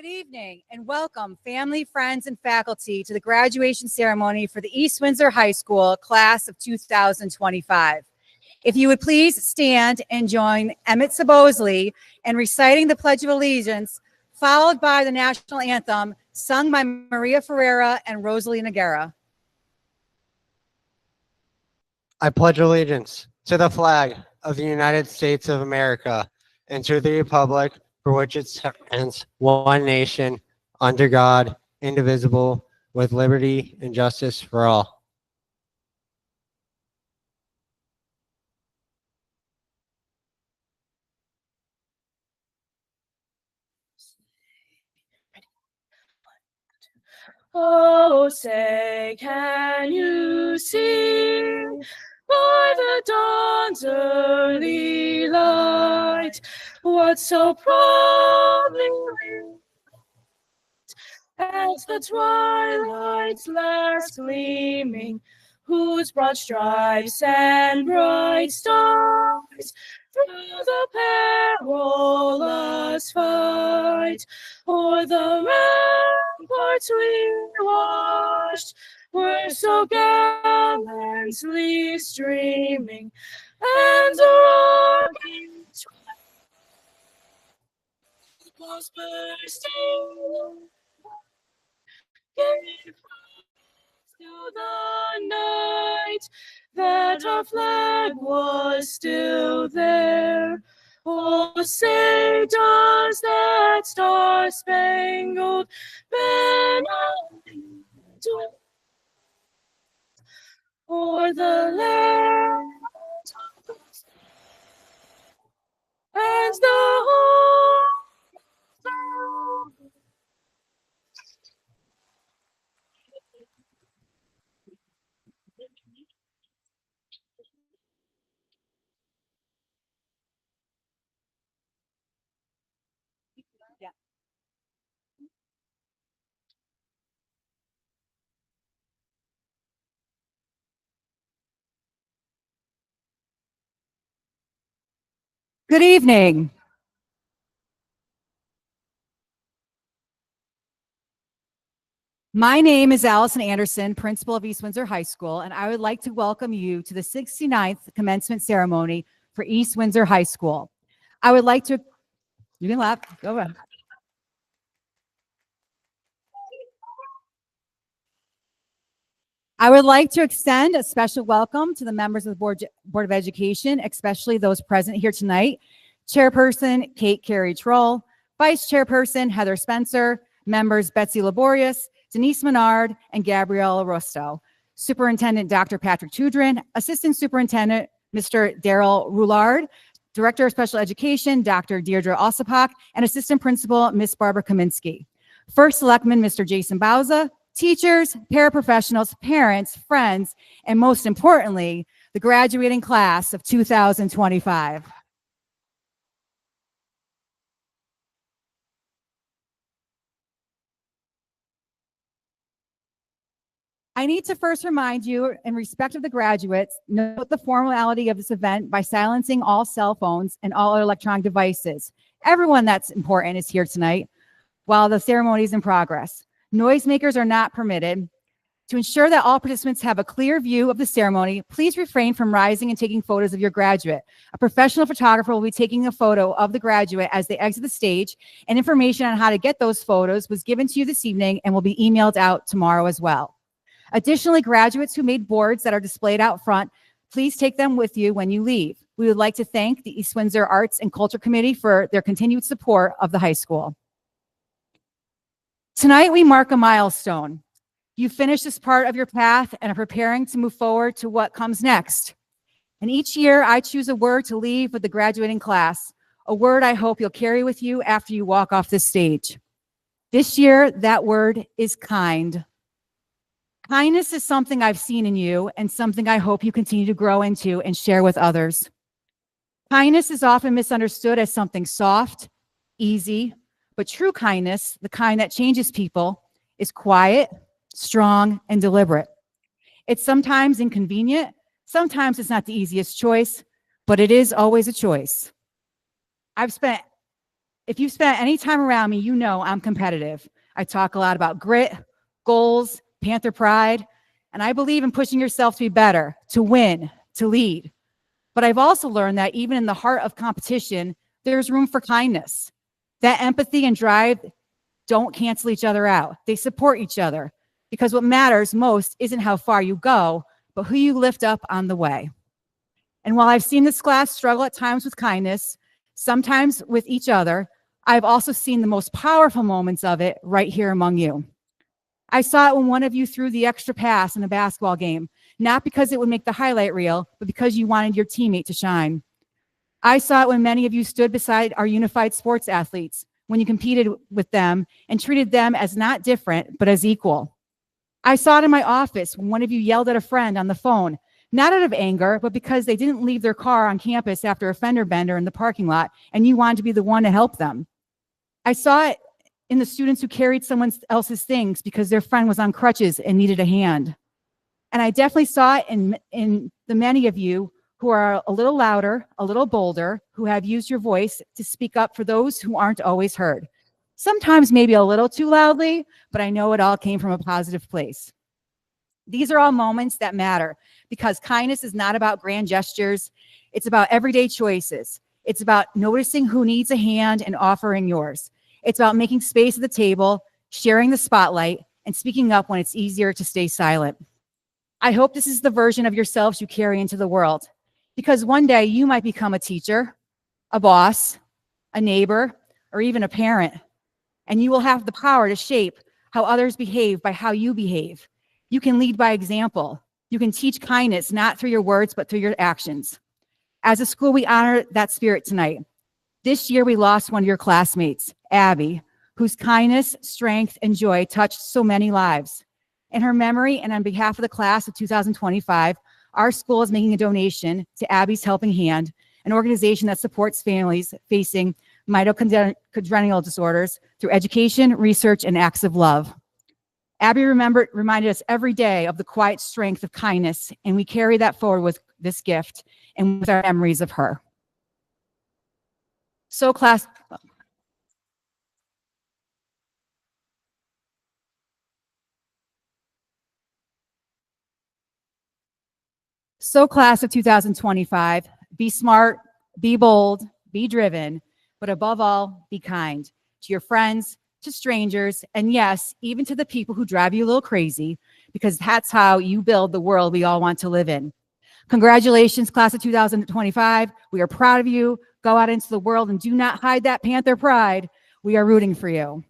Good evening and welcome family, friends, and faculty to the graduation ceremony for the East Windsor High School class of 2025. If you would please stand and join Emmett Sabosley in reciting the Pledge of Allegiance, followed by the national anthem sung by Maria Ferreira and Rosalie Noguera. I pledge allegiance to the flag of the United States of America and to the republic for which it stands, one nation, under God, indivisible, with liberty and justice for all. Oh, say, can you see by the dawn's early light what so proudly as the twilight's last gleaming, whose broad stripes and bright stars through the perilous fight o'er the ramparts we watched were so gallantly streaming, and the roaring was bursting gave to the night that our flag was still there. Oh, say does that star-spangled banner o'er the land and the whole Good evening. My name is Allison Anderson, principal of East Windsor High School, and I would like to welcome you to the 69th commencement ceremony for East Windsor High School. I would like to, you can laugh, go ahead. I would like to extend a special welcome to the members of the Board of Education, especially those present here tonight. Chairperson Kate Carey Troll, Vice Chairperson Heather Spencer, members Betsy Laborious, Denise Menard, and Gabriella Rosto. Superintendent Dr. Patrick Tudrin, Assistant Superintendent Mr. Daryl Roulard, Director of Special Education Dr. Deirdre Ossipak, and Assistant Principal Ms. Barbara Kaminsky. First Selectman Mr. Jason Bauza, teachers, paraprofessionals, parents, friends, and most importantly, the graduating class of 2025. I need to first remind you, in respect of the graduates, note the formality of this event by silencing all cell phones and all electronic devices. Everyone that's important is here tonight while the ceremony is in progress. Noisemakers are not permitted. To ensure that all participants have a clear view of the ceremony, please refrain from rising and taking photos of your graduate. A professional photographer will be taking a photo of the graduate as they exit the stage, and information on how to get those photos was given to you this evening and will be emailed out tomorrow as well. Additionally, graduates who made boards that are displayed out front, please take them with you when you leave. We would like to thank the East Windsor Arts and Culture Committee for their continued support of the high school. Tonight, we mark a milestone. You finished this part of your path and are preparing to move forward to what comes next. And each year, I choose a word to leave with the graduating class, a word I hope you'll carry with you after you walk off this stage. This year, that word is kind. Kindness is something I've seen in you and something I hope you continue to grow into and share with others. Kindness is often misunderstood as something soft, easy, but true kindness, the kind that changes people, is quiet, strong, and deliberate. It's sometimes inconvenient, sometimes it's not the easiest choice, but it is always a choice. I've spent If you've spent any time around me, you know I'm competitive. I talk a lot about grit, goals, Panther pride, and I believe in pushing yourself to be better, to win, to lead. But I've also learned that even in the heart of competition, there's room for kindness. That empathy and drive don't cancel each other out. They support each other, because what matters most isn't how far you go, but who you lift up on the way. And while I've seen this class struggle at times with kindness, sometimes with each other, I've also seen the most powerful moments of it right here among you. I saw it when one of you threw the extra pass in a basketball game, not because it would make the highlight reel, but because you wanted your teammate to shine. I saw it when many of you stood beside our unified sports athletes, when you competed with them and treated them as not different, but as equal. I saw it in my office when one of you yelled at a friend on the phone, not out of anger, but because they didn't leave their car on campus after a fender bender in the parking lot, and you wanted to be the one to help them. I saw it in the students who carried someone else's things because their friend was on crutches and needed a hand. And I definitely saw it in the many of you who are a little louder, a little bolder, who have used your voice to speak up for those who aren't always heard. Sometimes maybe a little too loudly, but I know it all came from a positive place. These are all moments that matter, because kindness is not about grand gestures. It's about everyday choices. It's about noticing who needs a hand and offering yours. It's about making space at the table, sharing the spotlight, and speaking up when it's easier to stay silent. I hope this is the version of yourselves you carry into the world, because one day you might become a teacher, a boss, a neighbor, or even a parent, and you will have the power to shape how others behave by how you behave. You can lead by example. You can teach kindness, not through your words, but through your actions. As a school, we honor that spirit tonight. This year, we lost one of your classmates, Abby, whose kindness, strength, and joy touched so many lives. In her memory and on behalf of the class of 2025, our school is making a donation to Abby's Helping Hand, an organization that supports families facing mitochondrial disorders through education, research, and acts of love. Abby reminded us every day of the quiet strength of kindness, and we carry that forward with this gift and with our memories of her. So class of 2025, be smart, be bold, be driven, but above all, be kind to your friends, to strangers, and yes, even to the people who drive you a little crazy, because that's how you build the world we all want to live in. Congratulations, class of 2025. We are proud of you. Go out into the world and do not hide that Panther pride. We are rooting for you.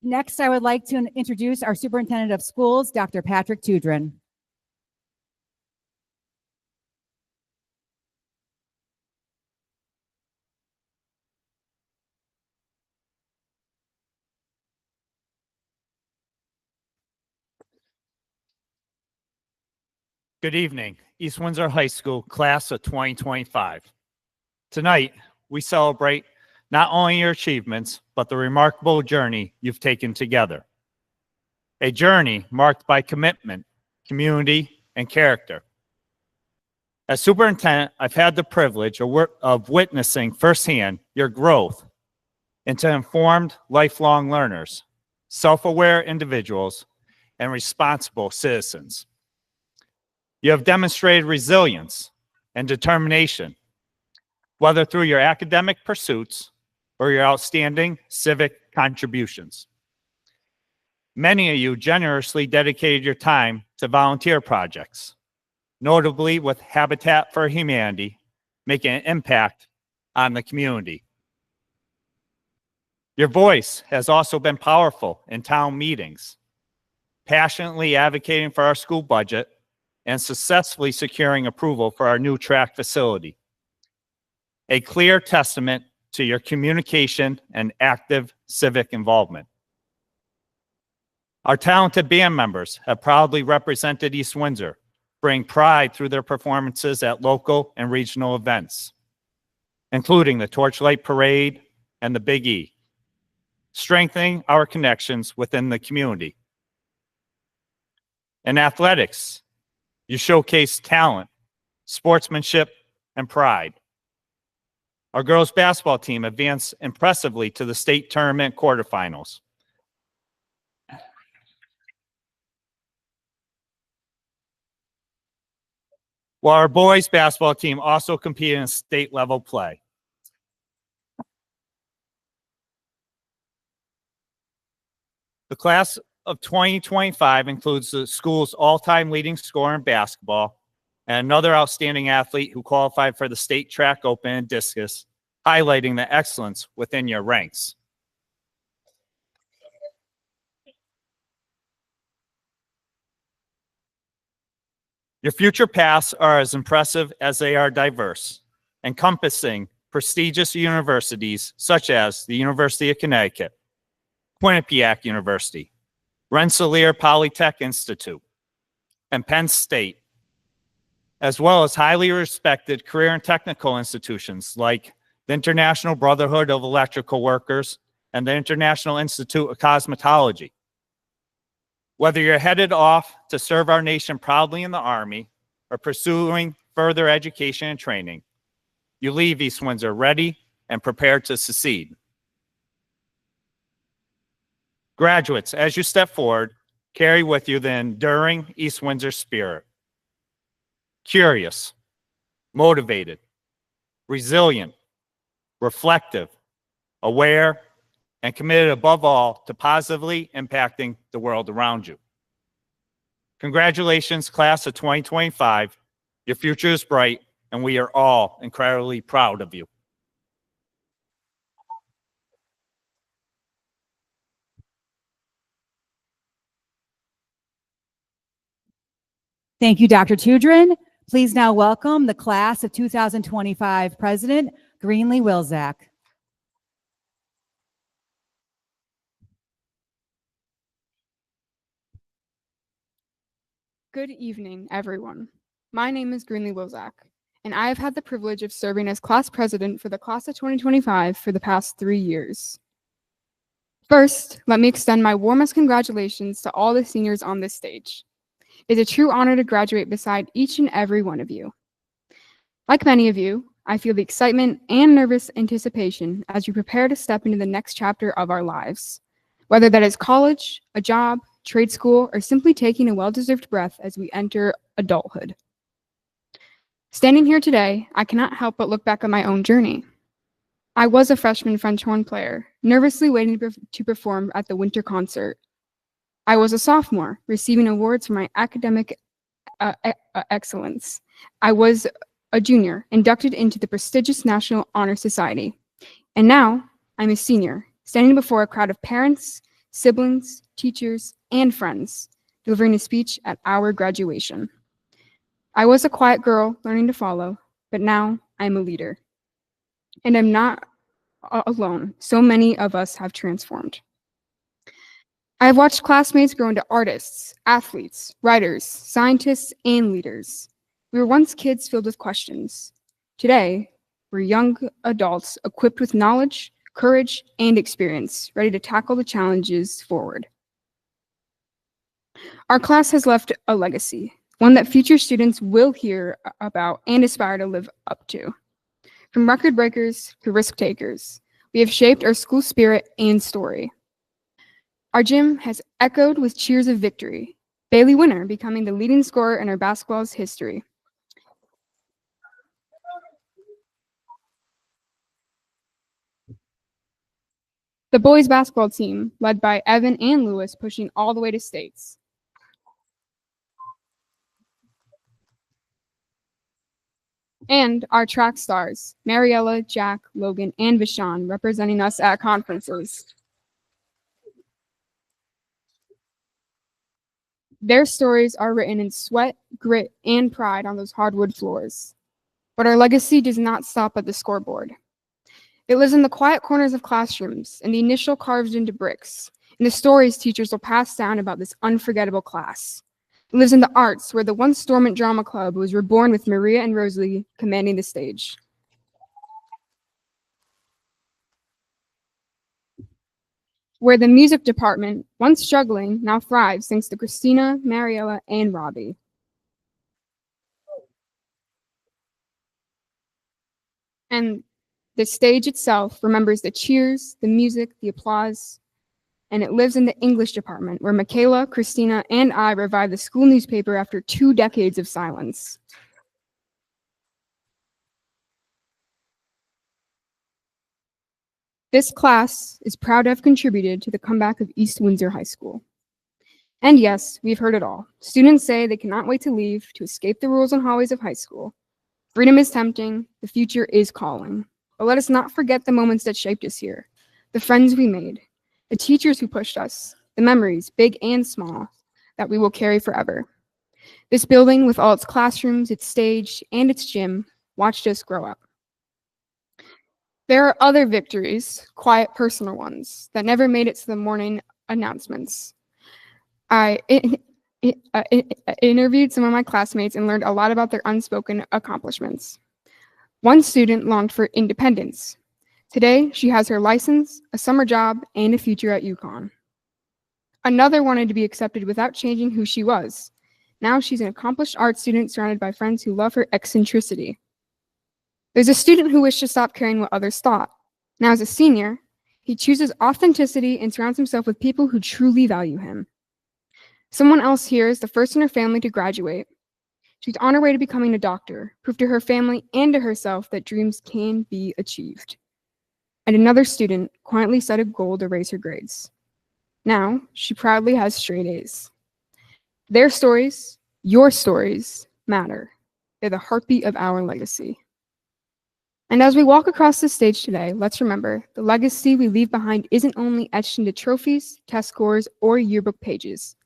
Next, I would like to introduce our Superintendent of Schools, Dr. Patrick Tudrin. Good evening, East Windsor High School, class of 2025. Tonight, we celebrate not only your achievements, but the remarkable journey you've taken together. A journey marked by commitment, community, and character. As superintendent, I've had the privilege of witnessing firsthand your growth into informed, lifelong learners, self-aware individuals, and responsible citizens. You have demonstrated resilience and determination, whether through your academic pursuits or your outstanding civic contributions. Many of you generously dedicated your time to volunteer projects, notably with Habitat for Humanity, making an impact on the community. Your voice has also been powerful in town meetings, passionately advocating for our school budget and successfully securing approval for our new track facility. A clear testament to your communication and active civic involvement. Our talented band members have proudly represented East Windsor, bringing pride through their performances at local and regional events, including the Torchlight Parade and the Big E, strengthening our connections within the community. In athletics, You showcase talent, sportsmanship, and pride. Our girls basketball team advanced impressively to the state tournament quarterfinals. While our boys basketball team also competed in state level play. The class of 2025 includes the school's all-time leading scorer in basketball and another outstanding athlete who qualified for the state track open and discus, highlighting the excellence within your ranks. Your future paths are as impressive as they are diverse, encompassing prestigious universities such as the University of Connecticut, Quinnipiac University, Rensselaer Polytech Institute, and Penn State, as well as highly respected career and technical institutions like the International Brotherhood of Electrical Workers and the International Institute of Cosmetology. Whether you're headed off to serve our nation proudly in the Army or pursuing further education and training, you leave East Windsor ready and prepared to succeed. Graduates, as you step forward, carry with you the enduring East Windsor spirit. Curious, motivated, resilient, reflective, aware, and committed above all to positively impacting the world around you. Congratulations, class of 2025. Your future is bright, and we are all incredibly proud of you. Thank you, Dr. Tudrin. Please now welcome the class of 2025 President, Greenlee Wilczak. Good evening, everyone. My name is Greenlee Wilczak, and I have had the privilege of serving as class president for the class of 2025 for the past 3 years. First, let me extend my warmest congratulations to all the seniors on this stage. It is a true honor to graduate beside each and every one of you. Like many of you, I feel the excitement and nervous anticipation as we prepare to step into the next chapter of our lives, whether that is college, a job, trade school, or simply taking a well-deserved breath as we enter adulthood. Standing here today, I cannot help but look back on my own journey. I was a freshman French horn player, nervously waiting to perform at the winter concert. I was a sophomore, receiving awards for my academic excellence. I was a junior, inducted into the prestigious National Honor Society. And now, I'm a senior, standing before a crowd of parents, siblings, teachers, and friends, delivering a speech at our graduation. I was a quiet girl learning to follow, but now I'm a leader. And I'm not alone. So many of us have transformed. I have watched classmates grow into artists, athletes, writers, scientists, and leaders. We were once kids filled with questions. Today, we're young adults equipped with knowledge, courage, and experience, ready to tackle the challenges forward. Our class has left a legacy, one that future students will hear about and aspire to live up to. From record breakers to risk takers, we have shaped our school spirit and story. Our gym has echoed with cheers of victory, Bailey Winner becoming the leading scorer in our basketball's history. The boys basketball team, led by Evan and Lewis, pushing all the way to states. And our track stars, Mariella, Jack, Logan, and Vishan, representing us at conferences. Their stories are written in sweat, grit, and pride on those hardwood floors. But our legacy does not stop at the scoreboard. It lives in the quiet corners of classrooms, and the initial carved into bricks, and the stories teachers will pass down about this unforgettable class. It lives in the arts, where the once dormant drama club was reborn with Maria and Rosalie commanding the stage. Where the music department, once struggling, now thrives thanks to Christina, Mariella, and Robbie. And the stage itself remembers the cheers, the music, the applause, and it lives in the English department where Michaela, Christina, and I revived the school newspaper after 2 decades of silence. This class is proud to have contributed to the comeback of East Windsor High School. And yes, we've heard it all. Students say they cannot wait to leave to escape the rules and hallways of high school. Freedom is tempting, the future is calling. But let us not forget the moments that shaped us here, the friends we made, the teachers who pushed us, the memories, big and small, that we will carry forever. This building, with all its classrooms, its stage, and its gym, watched us grow up. There are other victories, quiet personal ones, that never made it to the morning announcements. I interviewed some of my classmates and learned a lot about their unspoken accomplishments. One student longed for independence. Today, she has her license, a summer job, and a future at UConn. Another wanted to be accepted without changing who she was. Now she's an accomplished art student surrounded by friends who love her eccentricity. There's a student who wished to stop caring what others thought. Now as a senior, he chooses authenticity and surrounds himself with people who truly value him. Someone else here is the first in her family to graduate. She's on her way to becoming a doctor, prove to her family and to herself that dreams can be achieved. And another student quietly set a goal to raise her grades. Now, she proudly has straight A's. Their stories, your stories, matter. They're the heartbeat of our legacy. And as we walk across the stage today, let's remember the legacy we leave behind isn't only etched into trophies, test scores, or yearbook pages.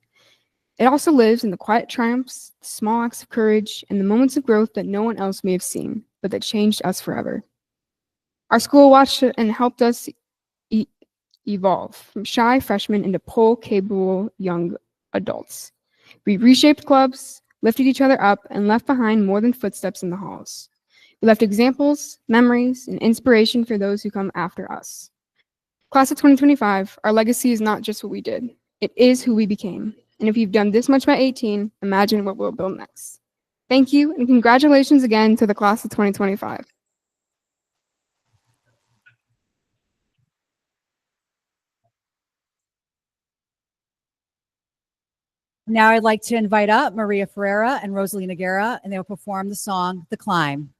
It also lives in the quiet triumphs, the small acts of courage, and the moments of growth that no one else may have seen, but that changed us forever. Our school watched and helped us evolve from shy freshmen into pole-capable young adults. We reshaped clubs, lifted each other up, and left behind more than footsteps in the halls. We left examples, memories, and inspiration for those who come after us. Class of 2025, our legacy is not just what we did. It is who we became. And if you've done this much by 18, imagine what we'll build next. Thank you, and congratulations again to the class of 2025. Now I'd like to invite up Maria Ferreira and Rosalina Guerra, and they will perform the song, The Climb.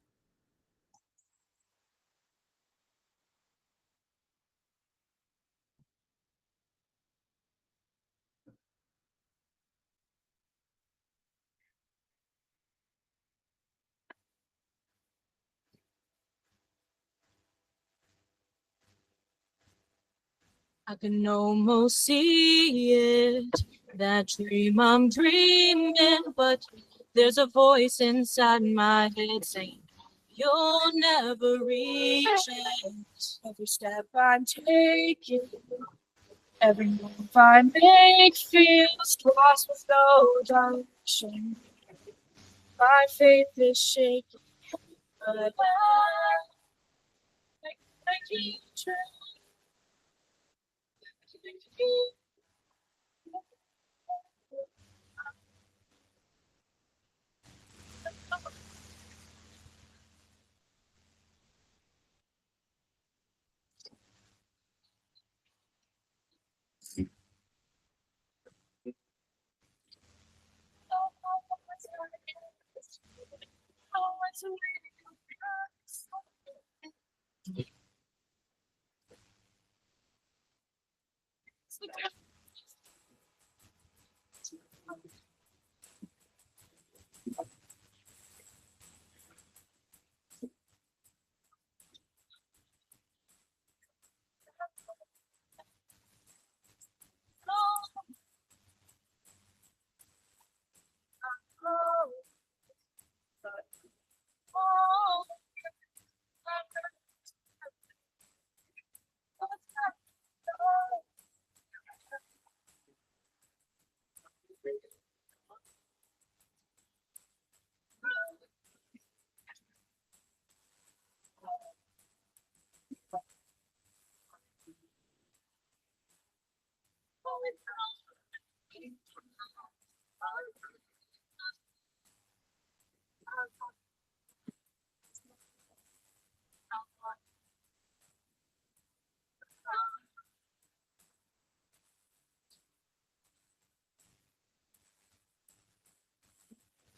I can almost see it, that dream I'm dreaming, but there's a voice inside my head saying, you'll never reach it. Every step I'm taking, every move I make feels lost with no direction. My faith is shaking, but I keep trying.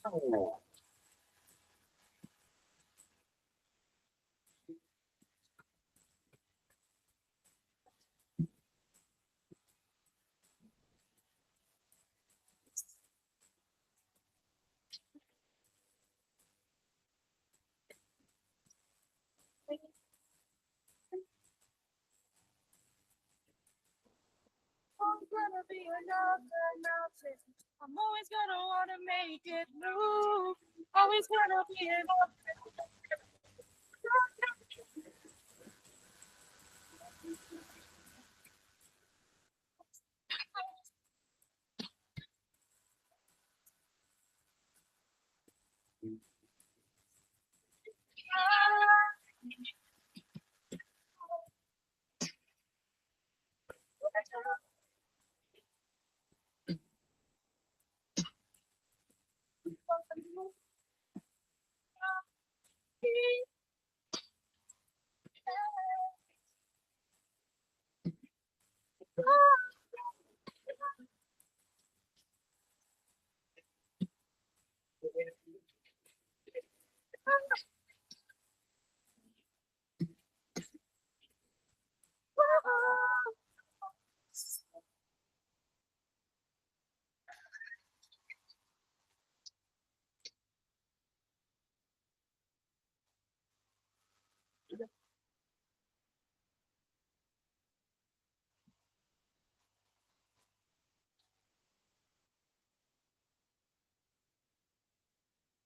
I'm gonna be another mountain. I'm always gonna wanna make it move. Always gonna be another.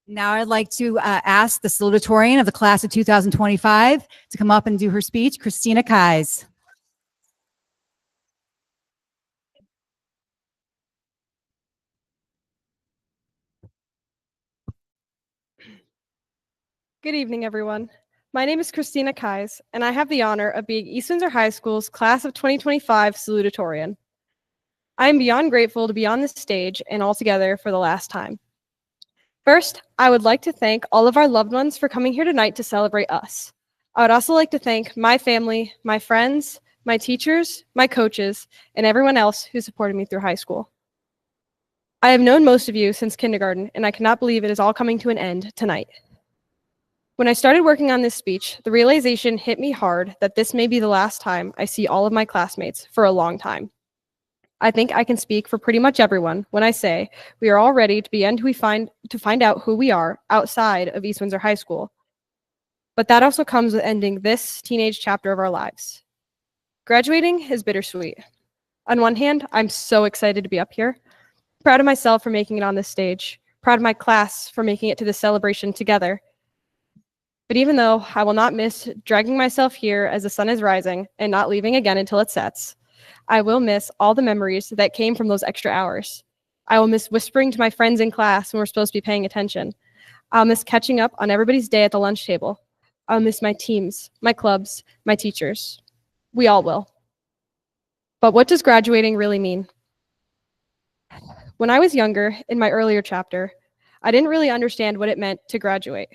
Now I'd like to ask the salutatorian of the class of 2025 to come up and do her speech, Christina Kais. Good evening, everyone. My name is Christina Kais, and I have the honor of being East Windsor High School's Class of 2025 salutatorian. I am beyond grateful to be on this stage and all together for the last time. First, I would like to thank all of our loved ones for coming here tonight to celebrate us. I would also like to thank my family, my friends, my teachers, my coaches, and everyone else who supported me through high school. I have known most of you since kindergarten, and I cannot believe it is all coming to an end tonight. When I started working on this speech, the realization hit me hard that this may be the last time I see all of my classmates for a long time. I think I can speak for pretty much everyone when I say we are all ready to begin to find out who we are outside of East Windsor High School. But that also comes with ending this teenage chapter of our lives. Graduating is bittersweet. On one hand, I'm so excited to be up here, proud of myself for making it on this stage, proud of my class for making it to this celebration together. But even though I will not miss dragging myself here as the sun is rising and not leaving again until it sets, I will miss all the memories that came from those extra hours. I will miss whispering to my friends in class when we're supposed to be paying attention. I'll miss catching up on everybody's day at the lunch table. I'll miss my teams, my clubs, my teachers. We all will. But what does graduating really mean? When I was younger, in my earlier chapter, I didn't really understand what it meant to graduate.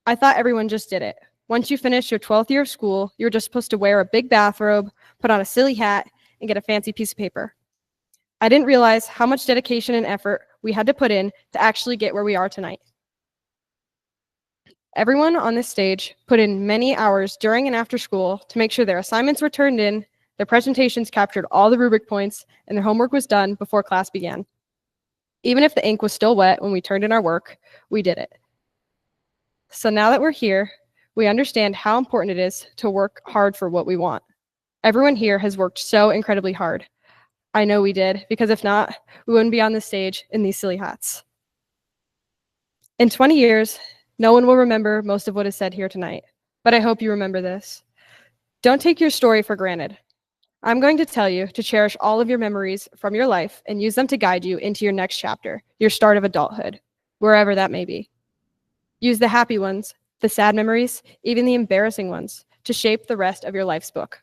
I thought everyone just did it. Once you finish your 12th year of school, you're just supposed to wear a big bathrobe, put on a silly hat, and get a fancy piece of paper. I didn't realize how much dedication and effort we had to put in to actually get where we are tonight. Everyone on this stage put in many hours during and after school to make sure their assignments were turned in, their presentations captured all the rubric points, and their homework was done before class began. Even if the ink was still wet when we turned in our work, we did it. So now that we're here, we understand how important it is to work hard for what we want. Everyone here has worked so incredibly hard. I know we did, because if not, we wouldn't be on this stage in these silly hats. In 20 years, no one will remember most of what is said here tonight, but I hope you remember this. Don't take your story for granted. I'm going to tell you to cherish all of your memories from your life and use them to guide you into your next chapter, your start of adulthood, wherever that may be. Use the happy ones, the sad memories, even the embarrassing ones, to shape the rest of your life's book.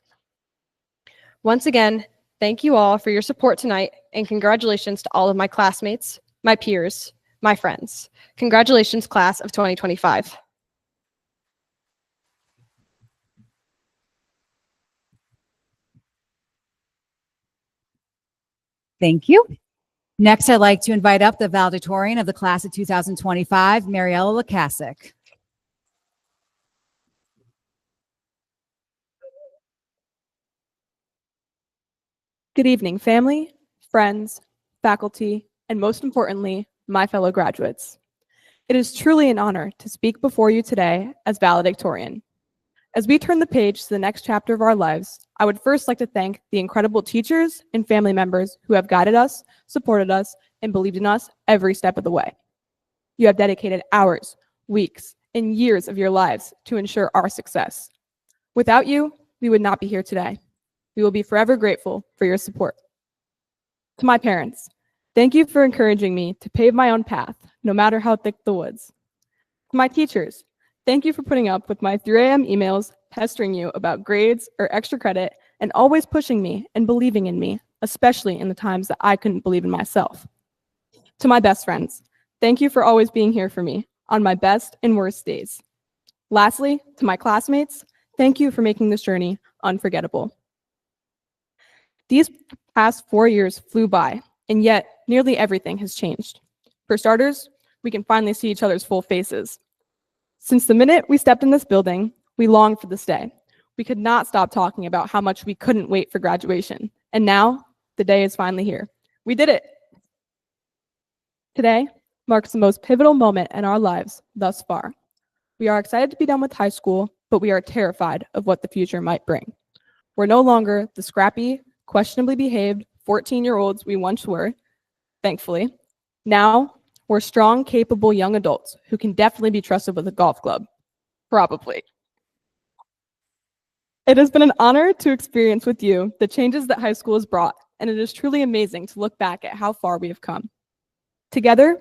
Once again, thank you all for your support tonight, and congratulations to all of my classmates, my peers, my friends. Congratulations, class of 2025. Thank you. Next, I'd like to invite up the valedictorian of the class of 2025, Mariella Lakasic. Good evening, family, friends, faculty, and most importantly, my fellow graduates. It is truly an honor to speak before you today as valedictorian. As we turn the page to the next chapter of our lives, I would first like to thank the incredible teachers and family members who have guided us, supported us, and believed in us every step of the way. You have dedicated hours, weeks, and years of your lives to ensure our success. Without you, we would not be here today. We will be forever grateful for your support. To my parents, thank you for encouraging me to pave my own path, no matter how thick the woods. To my teachers, thank you for putting up with my 3 a.m. emails, pestering you about grades or extra credit, and always pushing me and believing in me, especially in the times that I couldn't believe in myself. To my best friends, thank you for always being here for me on my best and worst days. Lastly, to my classmates, thank you for making this journey unforgettable. These past 4 years flew by, and yet nearly everything has changed. For starters, we can finally see each other's full faces. Since the minute we stepped in this building, we longed for this day. We could not stop talking about how much we couldn't wait for graduation. And now, the day is finally here. We did it! Today marks the most pivotal moment in our lives thus far. We are excited to be done with high school, but we are terrified of what the future might bring. We're no longer the scrappy, questionably behaved 14-year-olds we once were, thankfully. Now, we're strong, capable young adults who can definitely be trusted with a golf club. Probably. It has been an honor to experience with you the changes that high school has brought, and it is truly amazing to look back at how far we have come. Together,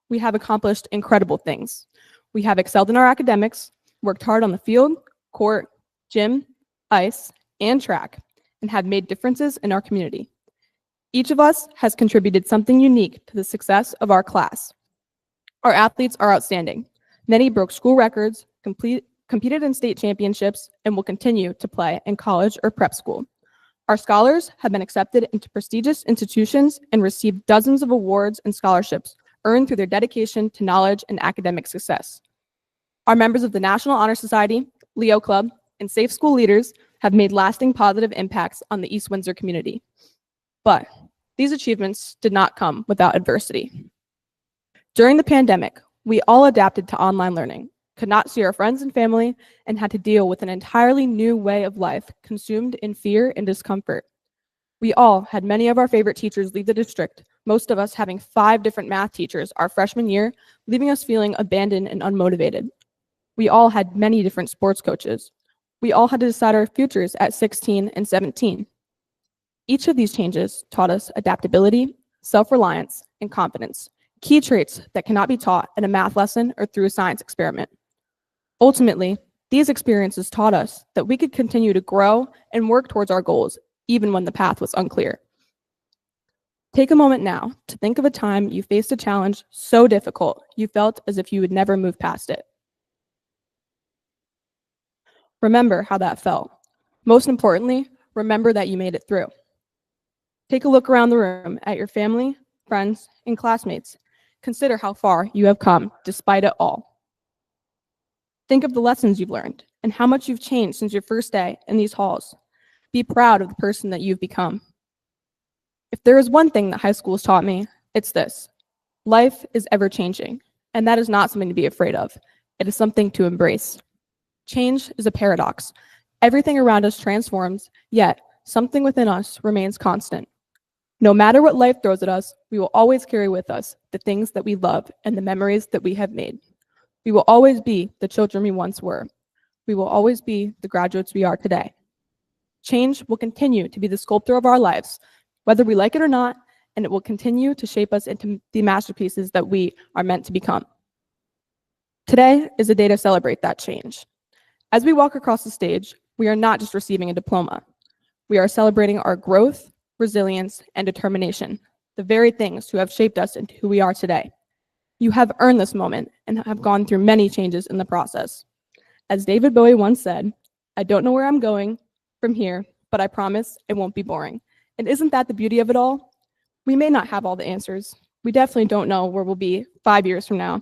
we have accomplished incredible things. We have excelled in our academics, worked hard on the field, court, gym, ice, and track, and have made differences in our community. Each of us has contributed something unique to the success of our class. Our athletes are outstanding. Many broke school records, competed in state championships, and will continue to play in college or prep school. Our scholars have been accepted into prestigious institutions and received dozens of awards and scholarships earned through their dedication to knowledge and academic success. Our members of the National Honor Society, Leo Club, and Safe School Leaders have made lasting positive impacts on the East Windsor community. But these achievements did not come without adversity. During the pandemic, we all adapted to online learning, could not see our friends and family, and had to deal with an entirely new way of life consumed in fear and discomfort. We all had many of our favorite teachers leave the district, most of us having 5 different math teachers our freshman year, leaving us feeling abandoned and unmotivated. We all had many different sports coaches. We all had to decide our futures at 16 and 17. Each of these changes taught us adaptability, self-reliance, and confidence, key traits that cannot be taught in a math lesson or through a science experiment. Ultimately, these experiences taught us that we could continue to grow and work towards our goals, even when the path was unclear. Take a moment now to think of a time you faced a challenge so difficult you felt as if you would never move past it. Remember how that felt. Most importantly, remember that you made it through. Take a look around the room at your family, friends, and classmates. Consider how far you have come despite it all. Think of the lessons you've learned and how much you've changed since your first day in these halls. Be proud of the person that you've become. If there is one thing that high school has taught me, it's this. Life is ever changing, and that is not something to be afraid of. It is something to embrace. Change is a paradox. Everything around us transforms, yet something within us remains constant. No matter what life throws at us, we will always carry with us the things that we love and the memories that we have made. We will always be the children we once were. We will always be the graduates we are today. Change will continue to be the sculptor of our lives, whether we like it or not, and it will continue to shape us into the masterpieces that we are meant to become. Today is a day to celebrate that change. As we walk across the stage, we are not just receiving a diploma. We are celebrating our growth, resilience, and determination, the very things who have shaped us into who we are today. You have earned this moment and have gone through many changes in the process. As David Bowie once said, "I don't know where I'm going from here, but I promise it won't be boring." And isn't that the beauty of it all? We may not have all the answers. We definitely don't know where we'll be 5 years from now.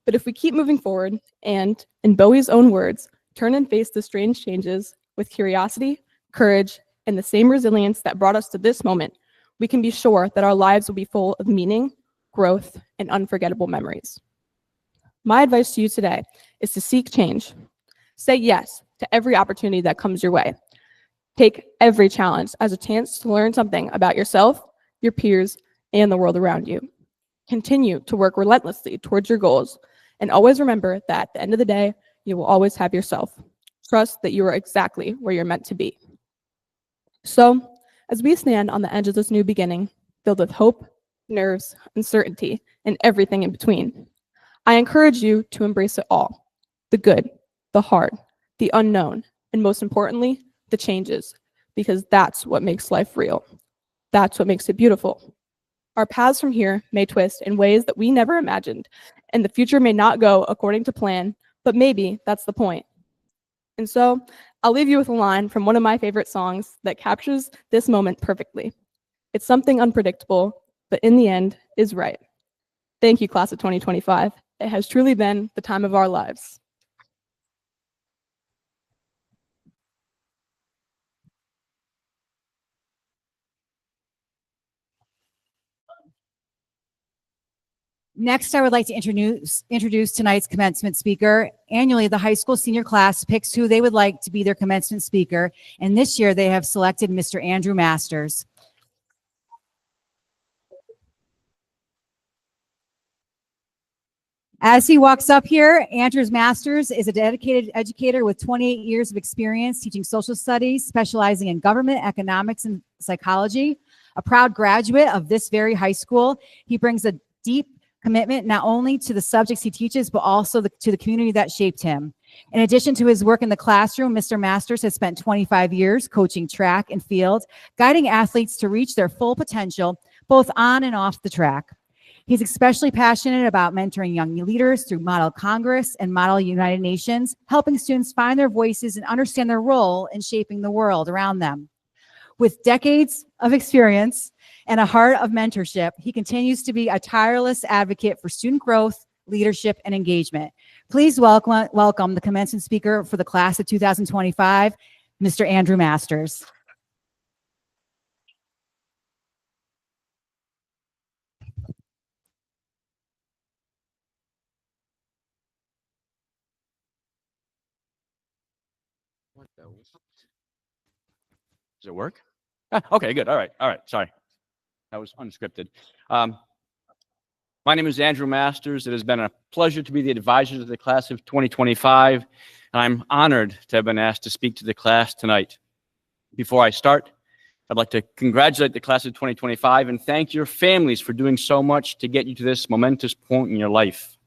But if we keep moving forward and, in Bowie's own words, turn and face the strange changes with curiosity, courage, and the same resilience that brought us to this moment, we can be sure that our lives will be full of meaning, growth, and unforgettable memories. My advice to you today is to seek change. Say yes to every opportunity that comes your way. Take every challenge as a chance to learn something about yourself, your peers, and the world around you. Continue to work relentlessly towards your goals, and always remember that at the end of the day, you will always have yourself. Trust that you are exactly where you're meant to be. So, as we stand on the edge of this new beginning, filled with hope, nerves, uncertainty, and everything in between, I encourage you to embrace it all: the good, the hard, the unknown, and most importantly, the changes, because that's what makes life real. That's what makes it beautiful. Our paths from here may twist in ways that we never imagined, and the future may not go according to plan, but maybe that's the point. And so, I'll leave you with a line from one of my favorite songs that captures this moment perfectly. It's something unpredictable, but in the end is right. Thank you, class of 2025. It has truly been the time of our lives. Next, I would like to introduce tonight's commencement speaker. Annually, the high school senior class picks who they would like to be their commencement speaker, and this year they have selected Mr. Andrew Masters. As he walks up here, Andrew Masters is a dedicated educator with 28 years of experience teaching social studies, specializing in government, economics, and psychology. A proud graduate of this very high school, he brings a deep commitment not only to the subjects he teaches, but also to the community that shaped him. In addition to his work in the classroom, Mr. Masters has spent 25 years coaching track and field, guiding athletes to reach their full potential, both on and off the track. He's especially passionate about mentoring young leaders through Model Congress and Model United Nations, helping students find their voices and understand their role in shaping the world around them. With decades of experience and a heart of mentorship, he continues to be a tireless advocate for student growth, leadership, and engagement. Please welcome the commencement speaker for the class of 2025, Mr. Andrew Masters. Does it work? Okay, good. All right. Sorry. That was unscripted. My name is Andrew Masters. It has been a pleasure to be the advisor to the class of 2025, and I'm honored to have been asked to speak to the class tonight. Before I start, I'd like to congratulate the class of 2025 and thank your families for doing so much to get you to this momentous point in your life.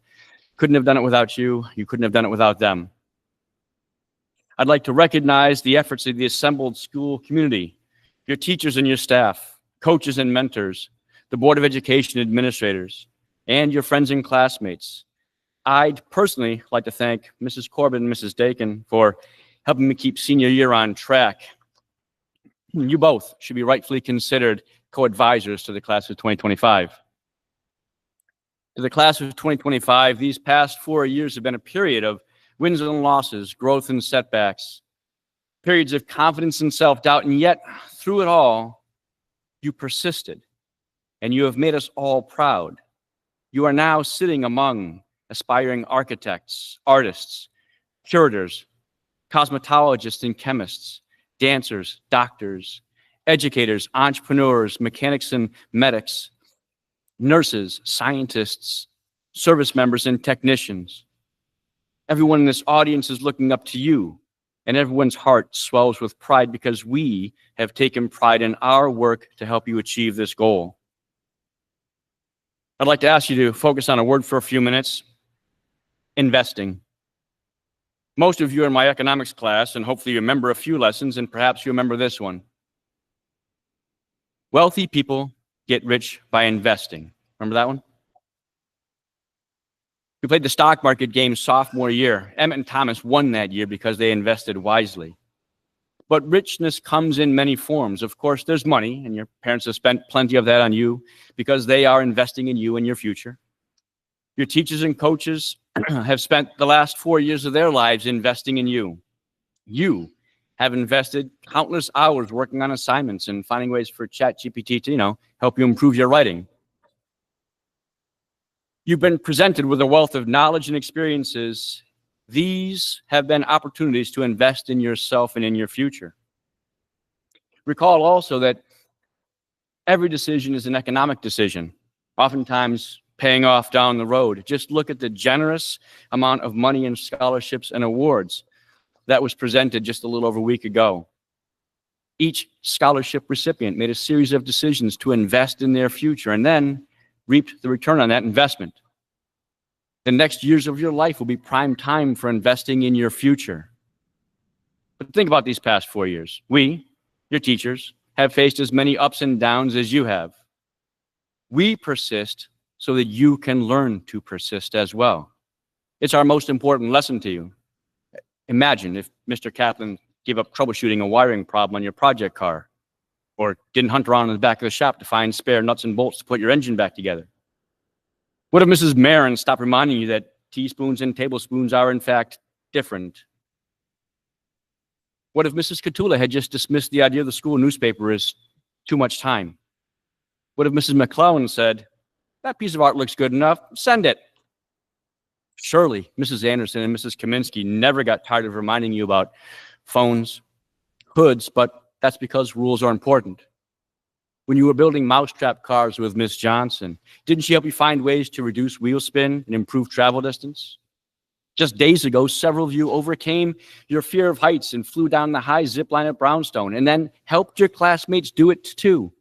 Couldn't have done it without you. You couldn't have done it without them. I'd like to recognize the efforts of the assembled school community, your teachers and your staff, coaches and mentors, the Board of Education administrators, and your friends and classmates. I'd personally like to thank Mrs. Corbin and Mrs. Dakin for helping me keep senior year on track. You both should be rightfully considered co-advisors to the class of 2025. To the class of 2025, these past 4 years have been a period of wins and losses, growth and setbacks, periods of confidence and self-doubt, and yet through it all, you persisted, and you have made us all proud. You are now sitting among aspiring architects, artists, curators, cosmetologists and chemists, dancers, doctors, educators, entrepreneurs, mechanics and medics, nurses, scientists, service members and technicians. Everyone in this audience is looking up to you, and everyone's heart swells with pride because we have taken pride in our work to help you achieve this goal. I'd like to ask you to focus on a word for a few minutes: investing. Most of you are in my economics class, and hopefully you remember a few lessons, and perhaps you remember this one. Wealthy people get rich by investing. Remember that one? We played the stock market game sophomore year. Emmett and Thomas won that year because they invested wisely. But richness comes in many forms. Of course, there's money, and your parents have spent plenty of that on you because they are investing in you and your future. Your teachers and coaches have spent the last 4 years of their lives investing in you. You have invested countless hours working on assignments and finding ways for ChatGPT to, help you improve your writing. You've been presented with a wealth of knowledge and experiences. These have been opportunities to invest in yourself and in your future. Recall also that every decision is an economic decision, oftentimes paying off down the road. Just look at the generous amount of money in scholarships and awards that was presented just a little over a week ago. Each scholarship recipient made a series of decisions to invest in their future and then reaped the return on that investment. The next years of your life will be prime time for investing in your future. But think about these past 4 years. We, your teachers, have faced as many ups and downs as you have. We persist so that you can learn to persist as well. It's our most important lesson to you. Imagine if Mr. Kaplan gave up troubleshooting a wiring problem on your project car, or didn't hunt around in the back of the shop to find spare nuts and bolts to put your engine back together. What if Mrs. Marin stopped reminding you that teaspoons and tablespoons are in fact different? What if Mrs. Catula had just dismissed the idea of the school newspaper as too much time? What if Mrs. McClellan said, that piece of art looks good enough, send it? Surely Mrs. Anderson and Mrs. Kaminsky never got tired of reminding you about phones, hoods, but that's because rules are important. When you were building mousetrap cars with Miss Johnson, didn't she help you find ways to reduce wheel spin and improve travel distance? Just days ago, several of you overcame your fear of heights and flew down the high zip line at Brownstone and then helped your classmates do it too.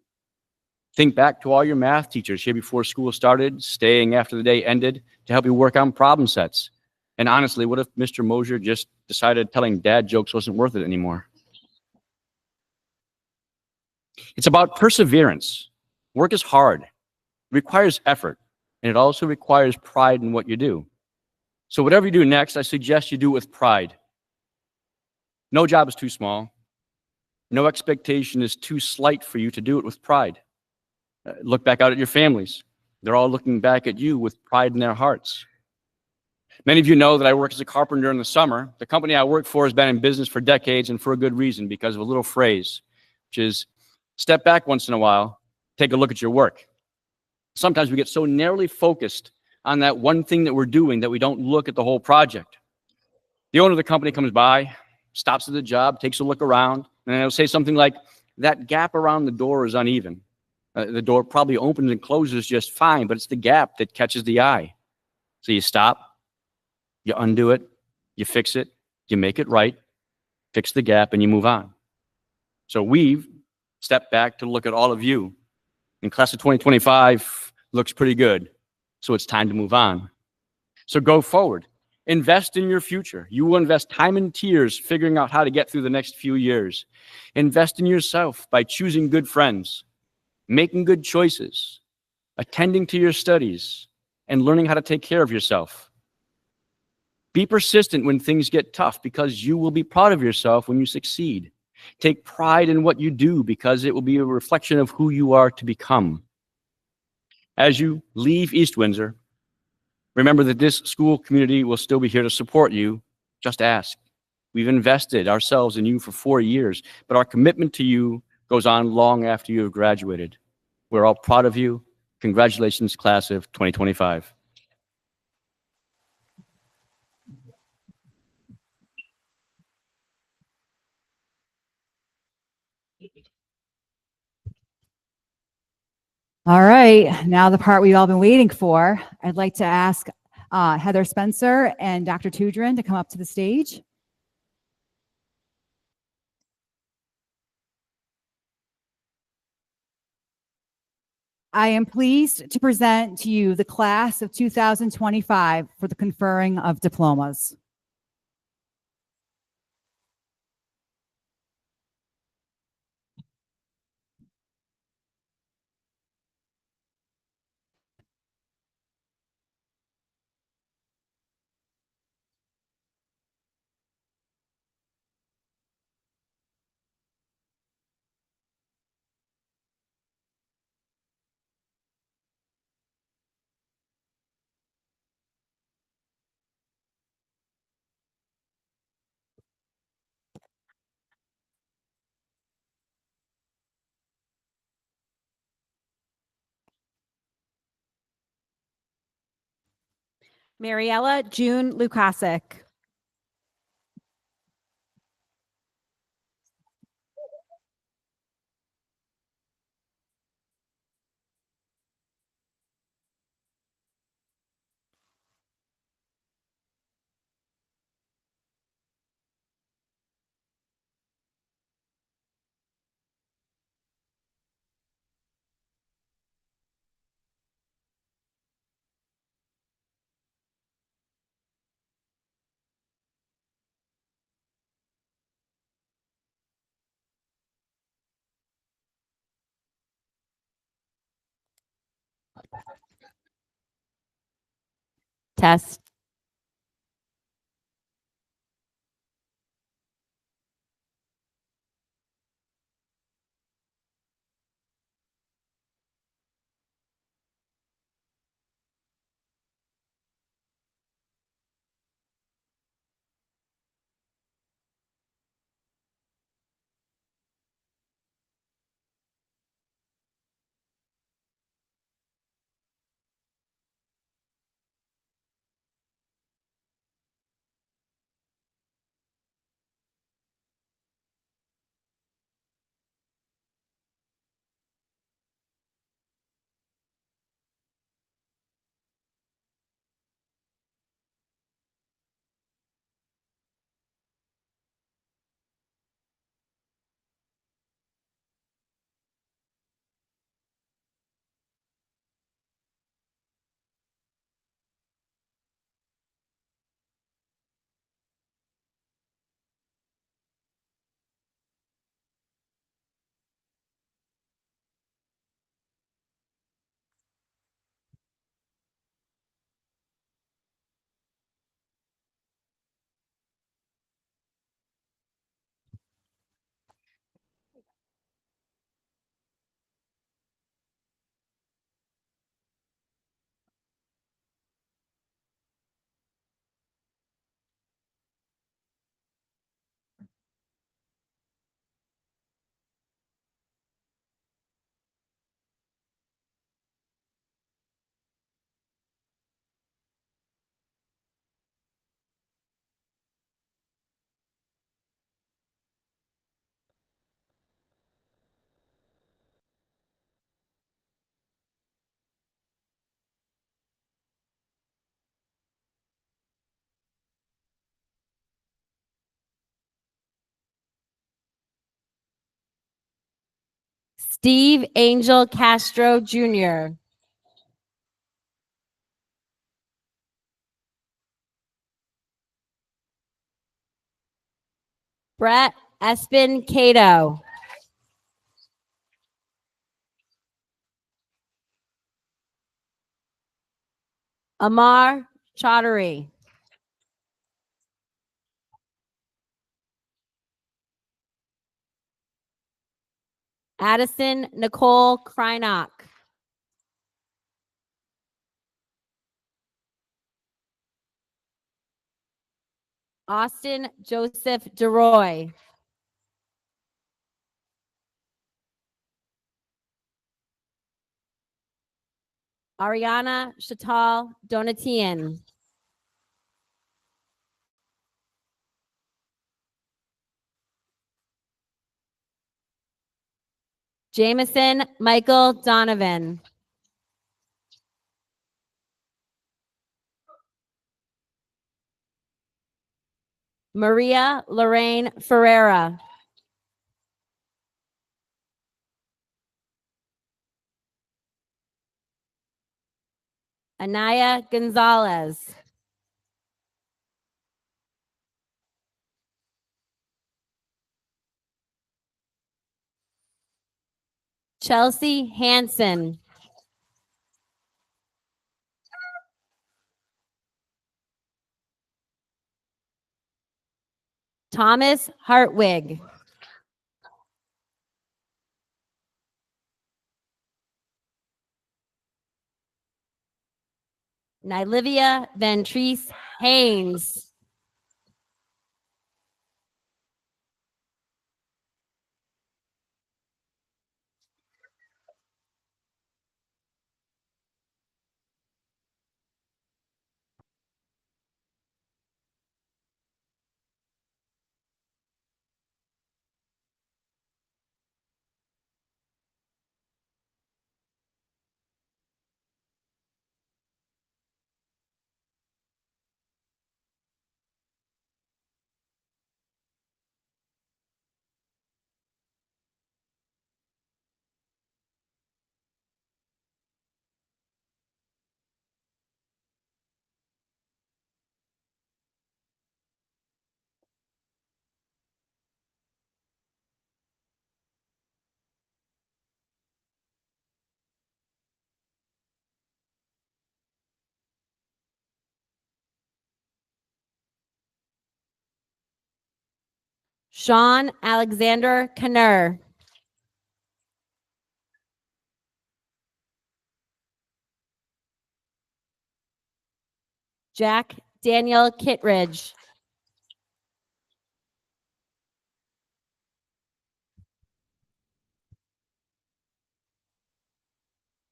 Think back to all your math teachers here before school started, staying after the day ended to help you work on problem sets. And honestly, what if Mr. Mosier just decided telling dad jokes wasn't worth it anymore? It's about perseverance. Work is hard, requires effort, and it also requires pride in what you do. So whatever you do next, I suggest you do it with pride. No job is too small. No expectation is too slight for you to do it with pride. Look back out at your families. They're all looking back at you with pride in their hearts. Many of you know that I work as a carpenter in the summer. The company I work for has been in business for decades, and for a good reason, because of a little phrase, which is step back once in a while, take a look at your work. Sometimes we get so narrowly focused on that one thing that we're doing that we don't look at the whole project. The owner of the company comes by, stops at the job, takes a look around, and they'll say something like, that gap around the door is uneven. The door probably opens and closes just fine, but it's the gap that catches the eye. So you stop, you undo it, you fix it, you make it right, fix the gap, and you move on. So we've stepped back to look at all of you. And class of 2025 looks pretty good, so it's time to move on. So go forward. Invest in your future. You will invest time and tears figuring out how to get through the next few years. Invest in yourself by choosing good friends, making good choices, attending to your studies, and learning how to take care of yourself. Be persistent when things get tough because you will be proud of yourself when you succeed. Take pride in what you do because it will be a reflection of who you are to become. As you leave East Windsor, remember that this school community will still be here to support you. Just ask. We've invested ourselves in you for 4 years, but our commitment to you goes on long after you have graduated. We're all proud of you. Congratulations, class of 2025. All right, now the part we've all been waiting for. I'd like to ask Heather Spencer and Dr. Tudrin to come up to the stage. I am pleased to present to you the class of 2025 for the conferring of diplomas. Mariella June Lukasik. Test. Steve Angel Castro Jr. Brett Espin Cato. Amar Chaudhary. Addison Nicole Krynock. Austin Joseph DeRoy. Ariana Chatal Donatian. Jameson Michael Donovan. Maria Lorraine Ferreira. Anaya Gonzalez. Chelsea Hansen. Thomas Hartwig. Nylivia Ventrice Haynes. Sean Alexander Kanner. Jack Daniel Kittredge.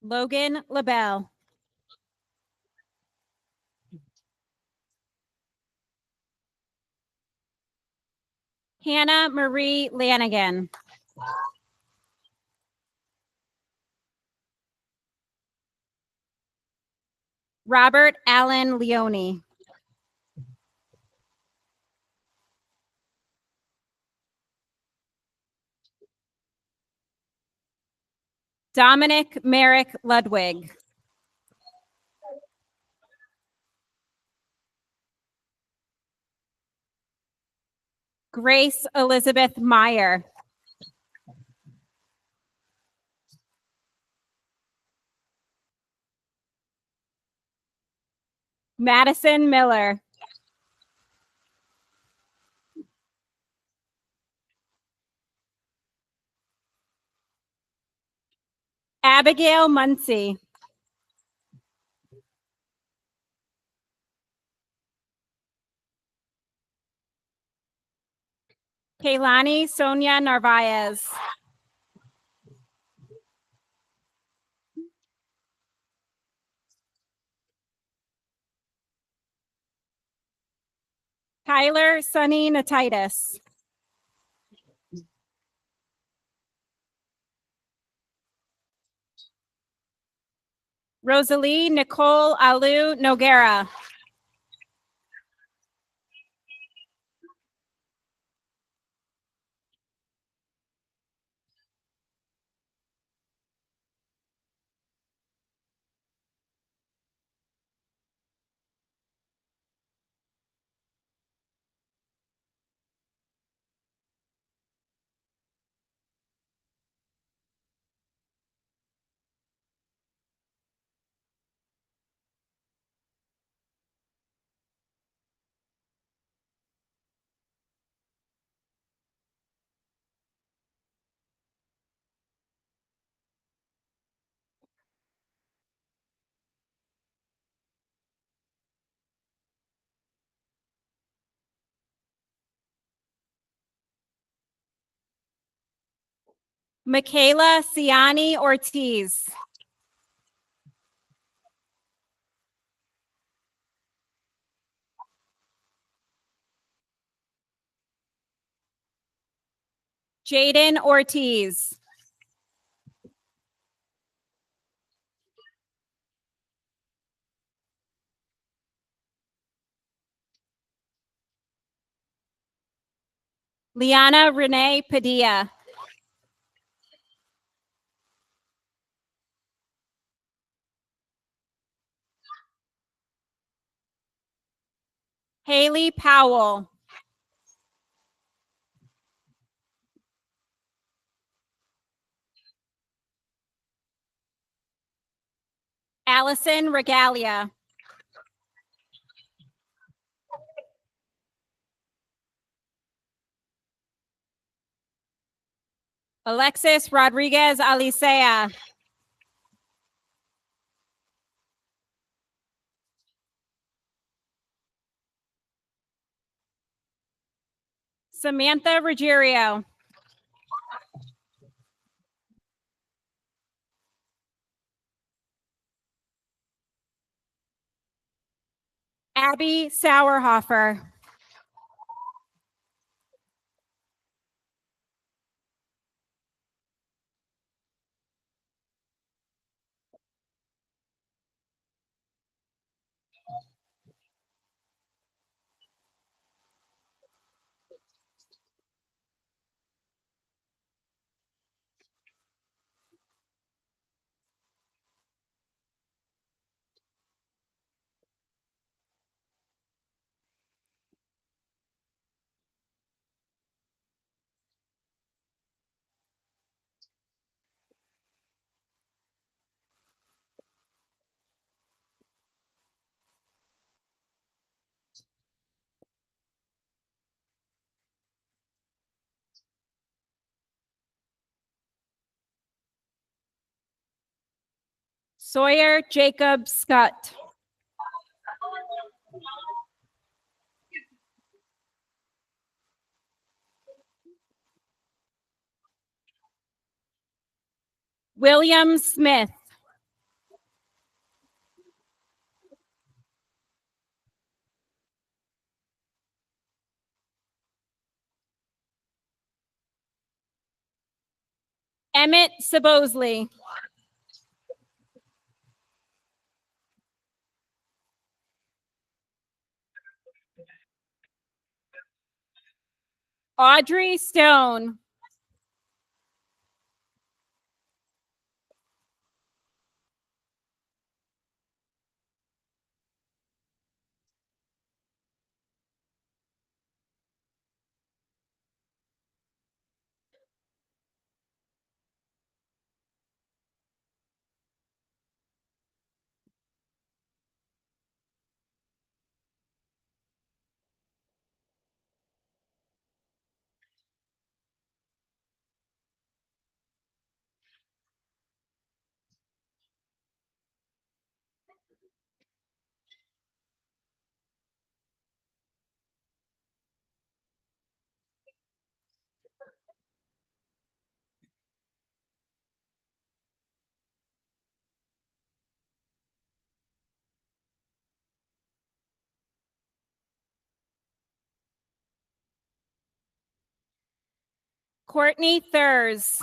Logan LaBelle. Hannah Marie Lanigan. Robert Allen Leone. Dominic Merrick Ludwig. Grace Elizabeth Meyer. Madison Miller. Abigail Muncie. Kaylani Sonia Narvaez. Tyler Sunny Natitis. Rosalie Nicole Alu Noguera. Michaela Ciani Ortiz. Jaden Ortiz. Liana Renee Padilla. Haley Powell. Allison Regalia. Alexis Rodriguez Alicea. Samantha Ruggiero. Abby Sauerhofer. Sawyer Jacob Scott. William Smith. Emmett Sabosley. Audrey Stone. Courtney Thurs.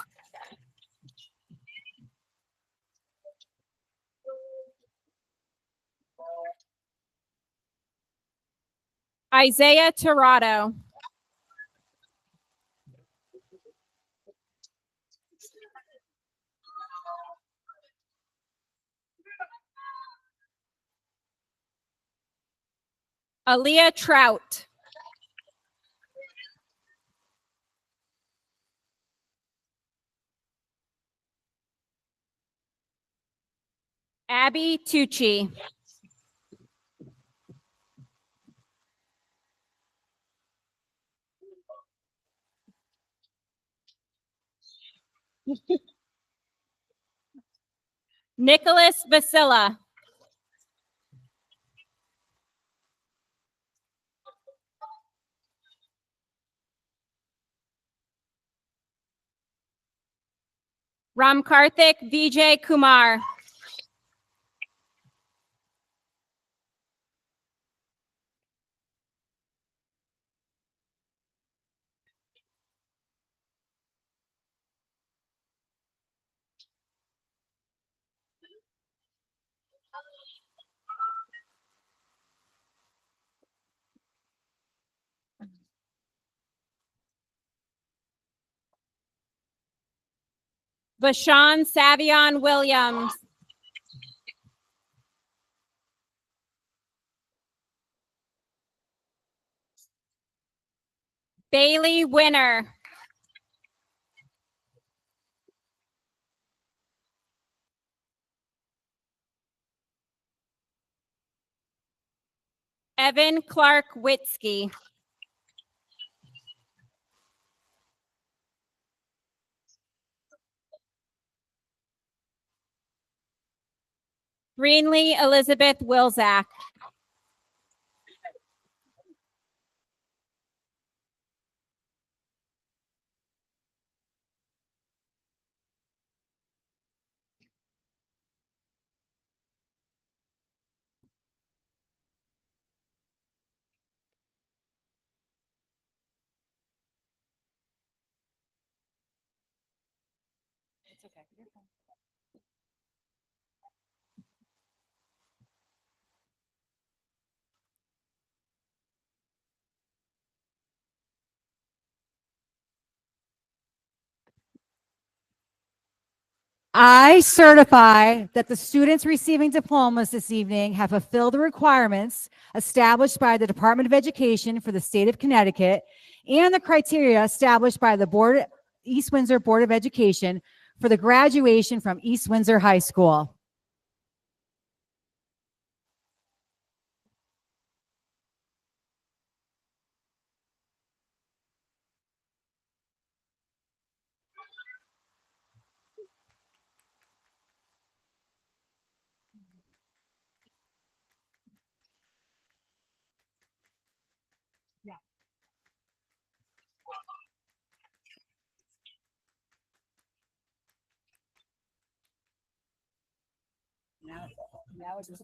Isaiah Tirado. Aaliyah Trout. Abby Tucci. Nicholas Vasilla. Ramkarthik Vijay Kumar. Vashawn Savion Williams. Bailey Winner. Evan Clark Witzke. Greenlee Elizabeth Wilczak. I certify that the students receiving diplomas this evening have fulfilled the requirements established by the Department of Education for the state of Connecticut and the criteria established by the East Windsor Board of Education for the graduation from East Windsor High School. Now it's just